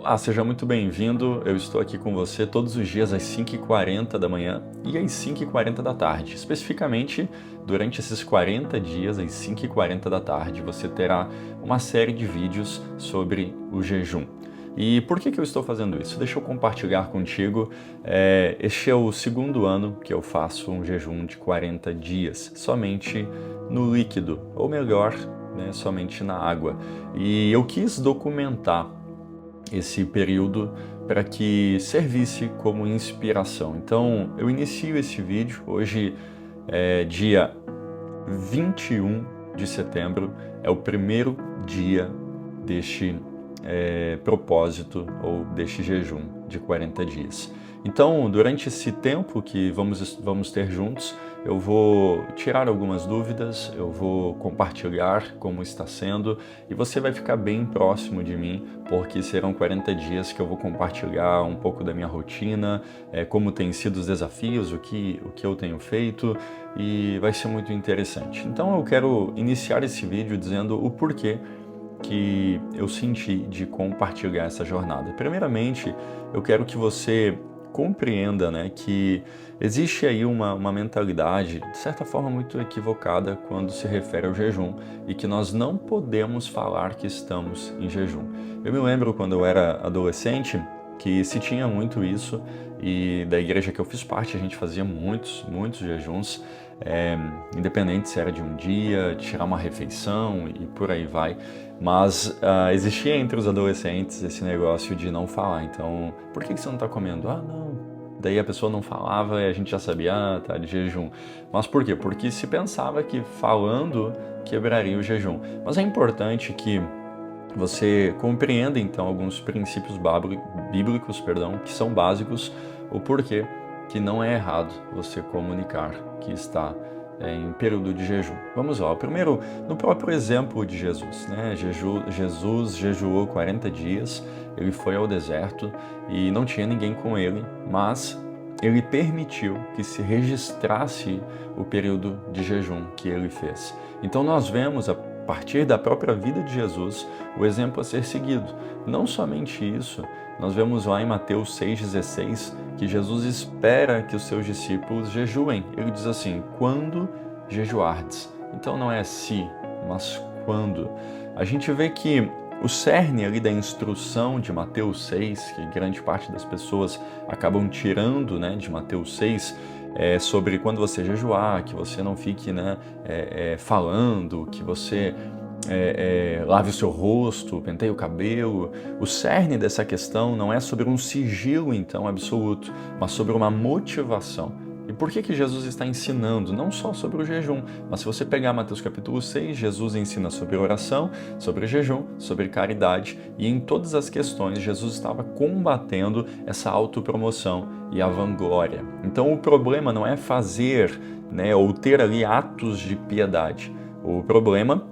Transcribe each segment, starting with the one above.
Olá, seja muito bem-vindo. Eu estou aqui com você todos os dias às 5h40 da manhã e às 5h40 da tarde. Especificamente, durante esses 40 dias, às 5h40 da tarde, você terá uma série de vídeos sobre o jejum. E por que eu estou fazendo isso? Deixa eu compartilhar contigo. Este é o segundo ano que eu faço um jejum de 40 dias, somente no líquido, ou melhor, né, somente na água. E eu quis documentar esse período para que servisse como inspiração. Então, eu inicio esse vídeo, hoje é dia 21 de setembro, é o primeiro dia deste propósito ou deste jejum de 40 dias. Então, durante esse tempo que vamos ter juntos, eu vou tirar algumas dúvidas, eu vou compartilhar como está sendo e você vai ficar bem próximo de mim, porque serão 40 dias que eu vou compartilhar um pouco da minha rotina, como têm sido os desafios, o que eu tenho feito, e vai ser muito interessante. Então eu quero iniciar esse vídeo dizendo o porquê que eu senti de compartilhar essa jornada. Primeiramente, eu quero que você compreenda, né, que existe aí uma mentalidade, de certa forma, muito equivocada quando se refere ao jejum e que nós não podemos falar que estamos em jejum. Eu me lembro quando eu era adolescente que se tinha muito isso e da igreja que eu fiz parte a gente fazia muitos jejuns, independente se era de um dia, tirar uma refeição e por aí vai. Mas existia entre os adolescentes esse negócio de não falar. Então, por que você não está comendo? Ah, não. Daí a pessoa não falava e a gente já sabia, tá de jejum. Mas por quê? Porque se pensava que falando quebraria o jejum. Mas é importante que você compreenda então alguns princípios bíblicos, que são básicos, o porquê que não é errado você comunicar que está em período de jejum. Vamos lá, primeiro, no próprio exemplo de Jesus, né? Jesus jejuou 40 dias, ele foi ao deserto e não tinha ninguém com ele, mas ele permitiu que se registrasse o período de jejum que ele fez. Então nós vemos a partir da própria vida de Jesus o exemplo a ser seguido. Não somente isso, nós vemos lá em Mateus 6,16 que Jesus espera que os seus discípulos jejuem. Ele diz assim, quando jejuardes. Então não é se, mas quando. A gente vê que o cerne ali da instrução de Mateus 6, que grande parte das pessoas acabam tirando, né, de Mateus 6, sobre quando você jejuar, que você não fique, né, falando, que você lave o seu rosto, penteie o cabelo. O cerne dessa questão não é sobre um sigilo, então, absoluto, mas sobre uma motivação. E por que Jesus está ensinando? Não só sobre o jejum, mas se você pegar Mateus capítulo 6, Jesus ensina sobre oração, sobre jejum, sobre caridade, e em todas as questões Jesus estava combatendo essa autopromoção e a vanglória. Então o problema não é fazer, né, ou ter ali atos de piedade. O problema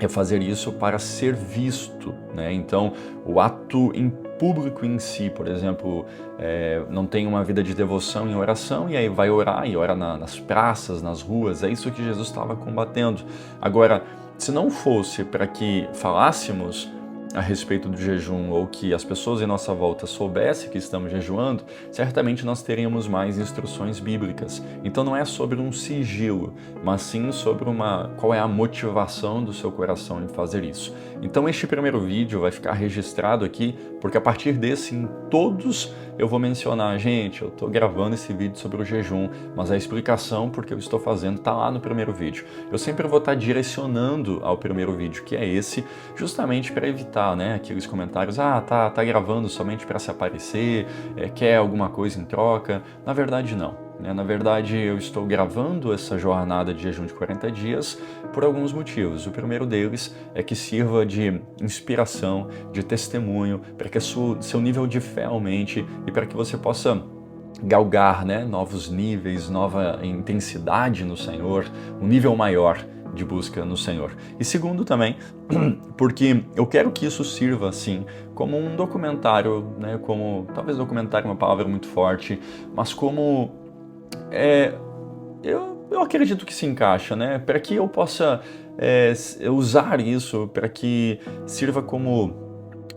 é fazer isso para ser visto, né? Então, o ato em público em si, por exemplo, não tem uma vida de devoção em oração e aí vai orar e ora nas praças, nas ruas, é isso que Jesus estava combatendo. Agora, se não fosse para que falássemos a respeito do jejum ou que as pessoas em nossa volta soubessem que estamos jejuando, certamente nós teríamos mais instruções bíblicas. Então não é sobre um sigilo, mas sim sobre qual é a motivação do seu coração em fazer isso. Então este primeiro vídeo vai ficar registrado aqui, porque a partir desse, em todos, eu vou mencionar, gente, eu estou gravando esse vídeo sobre o jejum, mas a explicação porque eu estou fazendo está lá no primeiro vídeo. Eu sempre vou estar direcionando ao primeiro vídeo, que é esse, justamente para evitar, né, aqueles comentários, tá gravando somente para se aparecer, quer alguma coisa em troca. Na verdade, não. Na verdade, eu estou gravando essa jornada de jejum de 40 dias por alguns motivos. O primeiro deles é que sirva de inspiração, de testemunho, para que seu nível de fé aumente e para que você possa galgar, né, novos níveis, nova intensidade no Senhor, um nível maior de busca no Senhor. E segundo também, porque eu quero que isso sirva assim como um documentário, né, como talvez documentário é uma palavra muito forte, mas como eu acredito que se encaixa, né, para que eu possa usar isso, para que sirva como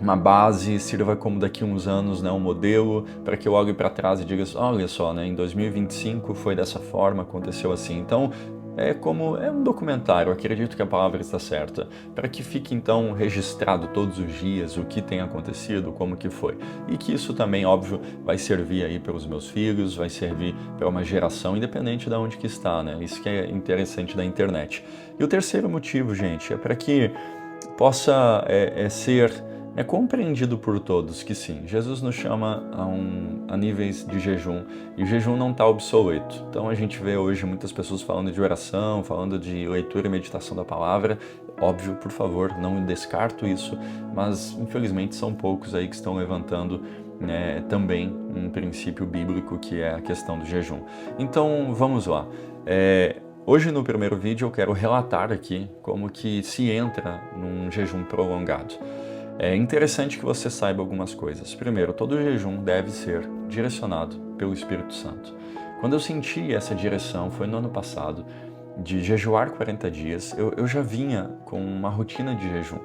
uma base, sirva como daqui a uns anos, né, um modelo, para que eu olhe para trás e diga, olha só, né, em 2025 foi dessa forma, aconteceu assim. Então, é um documentário, eu acredito que a palavra está certa, para que fique então registrado todos os dias o que tem acontecido, como que foi. E que isso também, óbvio, vai servir aí para os meus filhos, vai servir para uma geração, independente de onde que está, né? Isso que é interessante da internet. E o terceiro motivo, gente, é para que possa ser compreendido por todos que sim, Jesus nos chama a níveis de jejum, e o jejum não está obsoleto. Então a gente vê hoje muitas pessoas falando de oração, falando de leitura e meditação da palavra. Óbvio, por favor, não descarto isso, mas infelizmente são poucos aí que estão levantando também um princípio bíblico que é a questão do jejum. Então vamos lá. Hoje no primeiro vídeo eu quero relatar aqui como que se entra num jejum prolongado. É interessante que você saiba algumas coisas. Primeiro, todo jejum deve ser direcionado pelo Espírito Santo. Quando eu senti essa direção, foi no ano passado, de jejuar 40 dias, eu já vinha com uma rotina de jejum.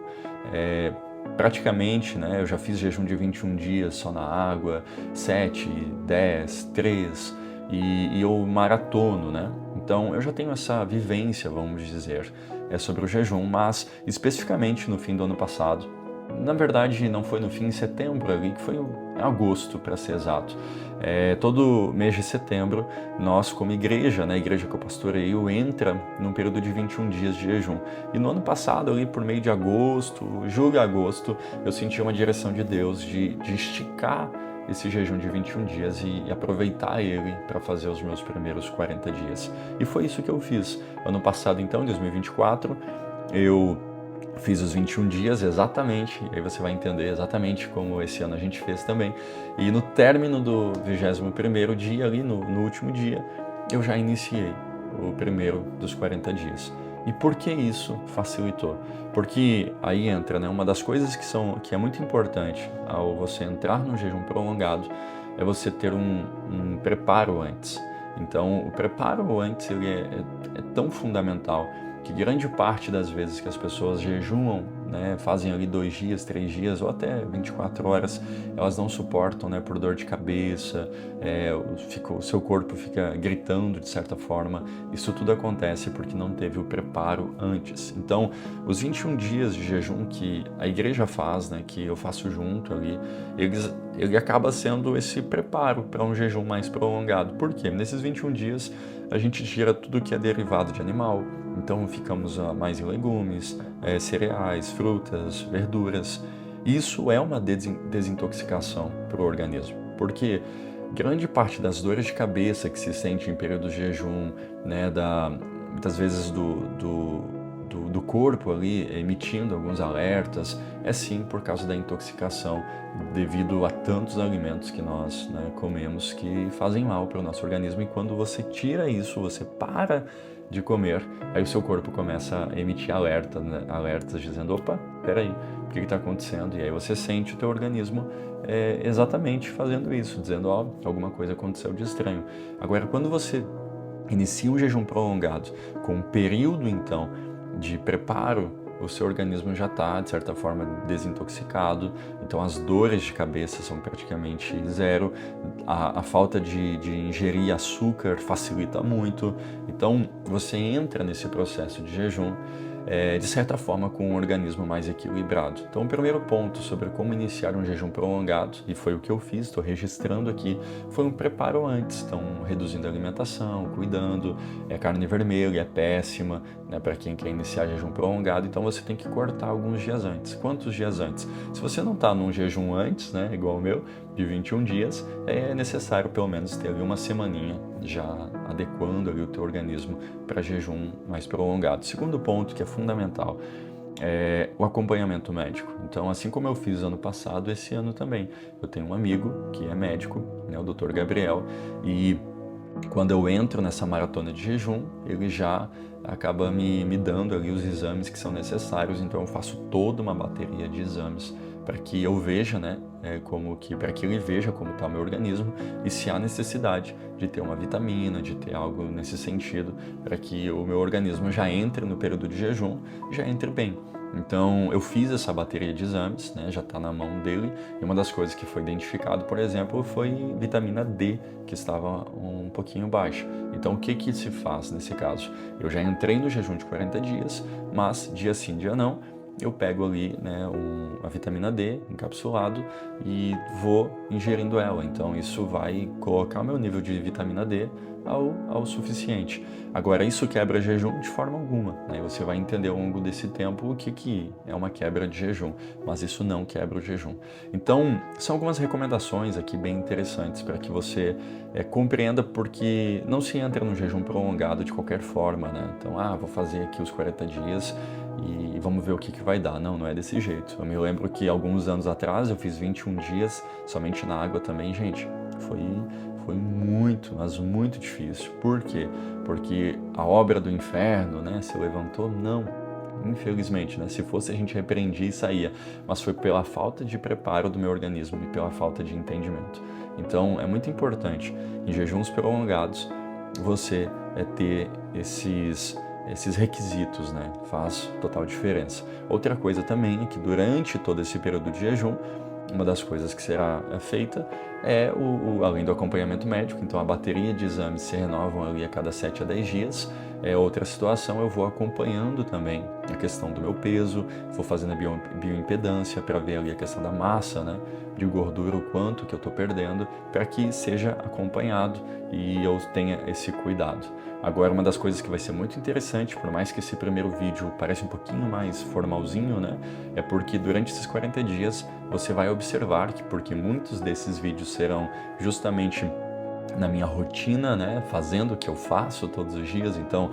Praticamente, né, eu já fiz jejum de 21 dias só na água, 7, 10, 3, e eu maratono, né? Então eu já tenho essa vivência, vamos dizer, sobre o jejum, mas especificamente no fim do ano passado, na verdade não foi no fim, em setembro ali, que foi em agosto para ser exato. Todo mês de setembro, nós como igreja, né, a igreja que eu pastoreio, entra num período de 21 dias de jejum. E no ano passado, ali por meio de agosto, julho e agosto, eu senti uma direção de Deus de esticar esse jejum de 21 dias e aproveitar ele para fazer os meus primeiros 40 dias. E foi isso que eu fiz. Ano passado, então, em 2024, eu fiz os 21 dias exatamente, e aí você vai entender exatamente como esse ano a gente fez também. E no término do 21º dia, ali no último dia, eu já iniciei o primeiro dos 40 dias. E por que isso facilitou? Porque aí entra, né, uma das coisas que é muito importante ao você entrar no jejum prolongado é você ter um preparo antes. Então, o preparo antes ele é tão fundamental que grande parte das vezes que as pessoas jejuam, né, fazem ali 2 dias, 3 dias ou até 24 horas, elas não suportam, né, por dor de cabeça, o seu corpo fica gritando de certa forma. Isso tudo acontece porque não teve o preparo antes. Então, os 21 dias de jejum que a igreja faz, né, que eu faço junto ali, ele acaba sendo esse preparo para um jejum mais prolongado. Por quê? Nesses 21 dias a gente tira tudo que é derivado de animal, então ficamos mais em legumes, cereais, frutas, verduras. Isso é uma desintoxicação para o organismo, porque grande parte das dores de cabeça que se sente em períodos de jejum, né, muitas vezes do corpo ali emitindo alguns alertas, é sim por causa da intoxicação devido a tantos alimentos que nós, né, comemos que fazem mal para o nosso organismo. E quando você tira isso, você para de comer, aí o seu corpo começa a emitir alertas dizendo, opa, peraí, o que está acontecendo? E aí você sente o teu organismo exatamente fazendo isso, dizendo, ó, alguma coisa aconteceu de estranho. Agora, quando você inicia um jejum prolongado, com um período então de preparo, o seu organismo já está, de certa forma, desintoxicado, então as dores de cabeça são praticamente zero, a falta de ingerir açúcar facilita muito, então você entra nesse processo de jejum, de certa forma, com um organismo mais equilibrado. Então, o primeiro ponto sobre como iniciar um jejum prolongado, e foi o que eu fiz, estou registrando aqui, foi um preparo antes. Então, reduzindo a alimentação, cuidando, carne vermelha é péssima, né, para quem quer iniciar jejum prolongado, então você tem que cortar alguns dias antes. Quantos dias antes? Se você não está num jejum antes, né, igual o meu, de 21 dias, é necessário pelo menos ter ali uma semaninha já adequando ali o teu organismo para jejum mais prolongado. Segundo ponto que é fundamental é o acompanhamento médico. Então, assim como eu fiz ano passado, esse ano também. Eu tenho um amigo que é médico, né, o Dr. Gabriel, e quando eu entro nessa maratona de jejum, ele já acaba me dando ali os exames que são necessários, então eu faço toda uma bateria de exames para que eu veja, né, para que ele veja como está o meu organismo e se há necessidade de ter uma vitamina, de ter algo nesse sentido, para que o meu organismo já entre no período de jejum e já entre bem. Então, eu fiz essa bateria de exames, né, já está na mão dele, e uma das coisas que foi identificado, por exemplo, foi vitamina D, que estava um pouquinho baixa. Então, o que que se faz nesse caso? Eu já entrei no jejum de 40 dias, mas dia sim, dia não, eu pego ali, né, a vitamina D encapsulado e vou ingerindo ela. Então, isso vai colocar meu nível de vitamina D ao suficiente. Agora, isso quebra jejum de forma alguma, né? Você vai entender ao longo desse tempo o que é uma quebra de jejum, mas isso não quebra o jejum. Então, são algumas recomendações aqui bem interessantes para que você compreenda, porque não se entra no jejum prolongado de qualquer forma, né? Então, vou fazer aqui os 40 dias e vamos ver o que vai dar. Não é desse jeito. Eu me lembro que alguns anos atrás eu fiz 21 dias somente na água também, gente. Foi muito, mas muito difícil. Por quê? Porque a obra do inferno, né, se levantou? Não. Infelizmente, né? Se fosse, a gente repreendia e saía. Mas foi pela falta de preparo do meu organismo e pela falta de entendimento. Então, é muito importante, em jejuns prolongados, você ter esses requisitos, né? Faz total diferença. Outra coisa também é que durante todo esse período de jejum, uma das coisas que será feita é, além do acompanhamento médico, então a bateria de exames se renovam ali a cada 7 a 10 dias. Outra situação, eu vou acompanhando também a questão do meu peso, vou fazendo a bioimpedância para ver ali a questão da massa, né, de gordura, o quanto que eu estou perdendo, para que seja acompanhado e eu tenha esse cuidado. Agora, uma das coisas que vai ser muito interessante, por mais que esse primeiro vídeo pareça um pouquinho mais formalzinho, né, é porque durante esses 40 dias você vai observar que, porque muitos desses vídeos serão justamente na minha rotina, né, fazendo o que eu faço todos os dias, então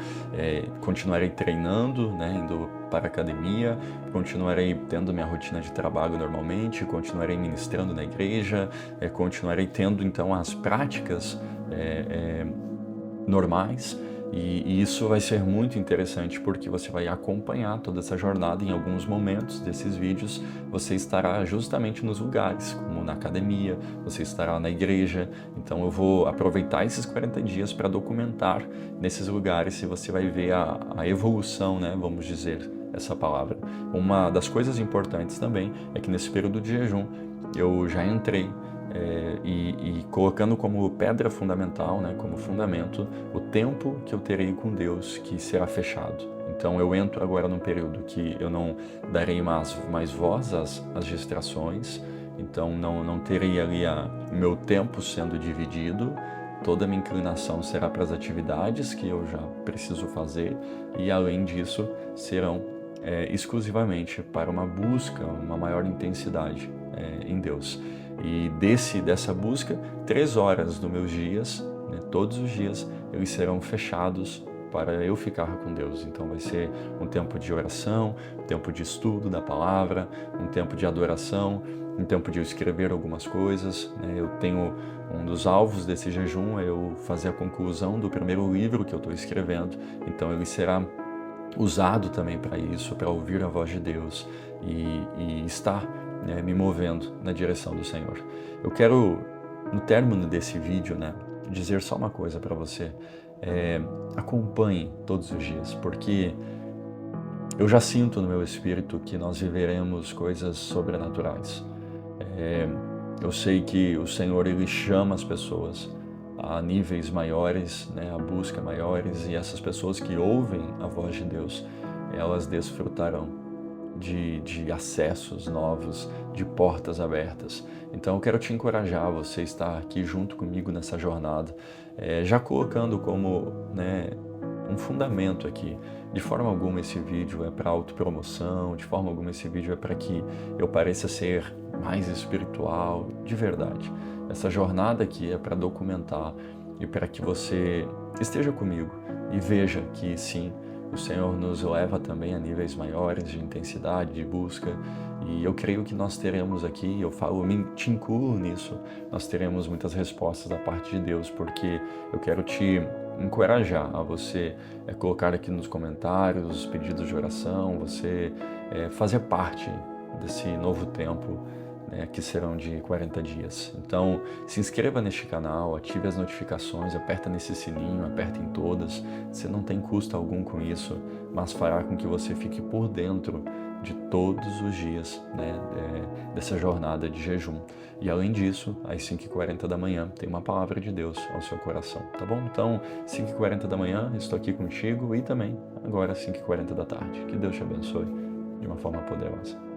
continuarei treinando, né, indo para a academia, continuarei tendo minha rotina de trabalho normalmente, continuarei ministrando na igreja, continuarei tendo então as práticas normais. E isso vai ser muito interessante, porque você vai acompanhar toda essa jornada. Em alguns momentos desses vídeos você estará justamente nos lugares, como na academia, você estará na igreja. Então eu vou aproveitar esses 40 dias para documentar nesses lugares, e você vai ver a evolução, né, vamos dizer essa palavra. Uma das coisas importantes também é que nesse período de jejum eu já entrei e colocando como pedra fundamental, né, como fundamento, o tempo que eu terei com Deus, que será fechado. Então eu entro agora num período que eu não darei mais voz às distrações, então não terei ali o meu tempo sendo dividido, toda a minha inclinação será para as atividades que eu já preciso fazer, e além disso serão exclusivamente para uma busca, uma maior intensidade em Deus. E dessa busca, 3 horas dos meus dias, né, todos os dias, eles serão fechados para eu ficar com Deus. Então vai ser um tempo de oração, um tempo de estudo da palavra, um tempo de adoração, um tempo de eu escrever algumas coisas, né? Eu tenho um dos alvos desse jejum é eu fazer a conclusão do primeiro livro que eu estou escrevendo, então ele será usado também para isso, para ouvir a voz de Deus e estar me movendo na direção do Senhor. Eu quero, no término desse vídeo, né, dizer só uma coisa para você. Acompanhe todos os dias, porque eu já sinto no meu espírito que nós viveremos coisas sobrenaturais. Eu sei que o Senhor, Ele chama as pessoas a níveis maiores, né, a busca maiores, e essas pessoas que ouvem a voz de Deus, elas desfrutarão de acessos novos, de portas abertas. Então eu quero te encorajar a você estar aqui junto comigo nessa jornada, já colocando como, né, um fundamento aqui. De forma alguma esse vídeo é para autopromoção, de forma alguma esse vídeo é para que eu pareça ser mais espiritual, de verdade. Essa jornada aqui é para documentar e para que você esteja comigo e veja que sim, o Senhor nos leva também a níveis maiores de intensidade, de busca, e eu creio que nós teremos aqui, te incluo nisso, nós teremos muitas respostas da parte de Deus, porque eu quero te encorajar a você colocar aqui nos comentários os pedidos de oração, você fazer parte desse novo tempo, que serão de 40 dias. Então, se inscreva neste canal, ative as notificações, aperta nesse sininho, aperta em todas. Você não tem custo algum com isso, mas fará com que você fique por dentro de todos os dias, né, dessa jornada de jejum. E além disso, às 5h40 da manhã, tem uma palavra de Deus ao seu coração, tá bom? Então, 5h40 da manhã, estou aqui contigo e também agora às 5h40 da tarde. Que Deus te abençoe de uma forma poderosa.